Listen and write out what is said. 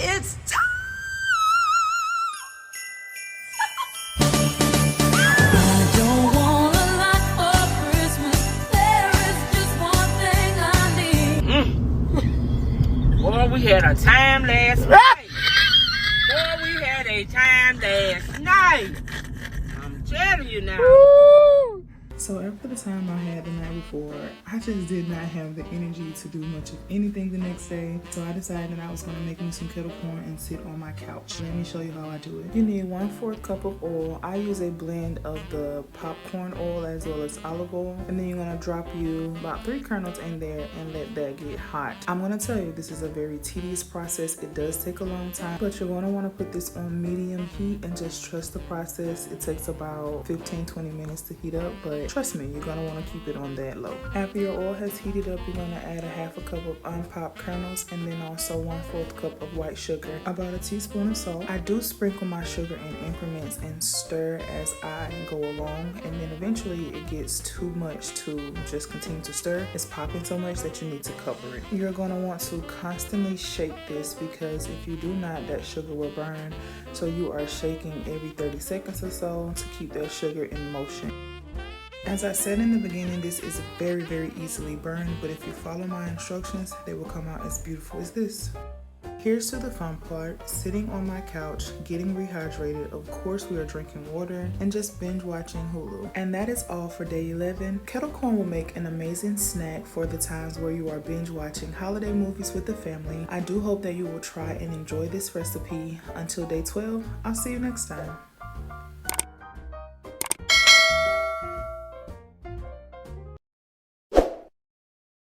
It's time! Boy, we had a time last night. Boy, we had a time last night. I'm telling you now. So after the time I had the night before, I just did not have the energy to do much of anything the next day. So I decided I was going to make me some kettle corn and sit on my couch. Let me show you how I do it. You need 1/4 cup of oil. I use a blend of the popcorn oil as well as olive oil. And then you're going to drop you about 3 kernels in there and let that get hot. I'm going to tell you, this is a very tedious process. It does take a long time, but you're going to want to put this on medium heat and just trust the process. It takes about 15-20 minutes to heat up, but trust me, you're going to want to keep it on that low. After your oil has heated up, you're going to add a 1/2 cup of unpopped kernels and then also 1/4 cup of white sugar, about a teaspoon of salt. I do sprinkle my sugar in increments and stir as I go along, and then eventually it gets too much to just continue to stir. It's popping so much that you need to cover it. You're going to want to constantly shake this because if you do not, that sugar will burn. So you are shaking every 30 seconds or so to keep that sugar in motion. As I said in the beginning, this is very, very easily burned, but if you follow my instructions, they will come out as beautiful as this. Here's to the fun part, sitting on my couch, getting rehydrated. Of course, we are drinking water and just binge watching Hulu. And that is all for day 11. Kettle corn will make an amazing snack for the times where you are binge watching holiday movies with the family. I do hope that you will try and enjoy this recipe. Until day 12, I'll see you next time.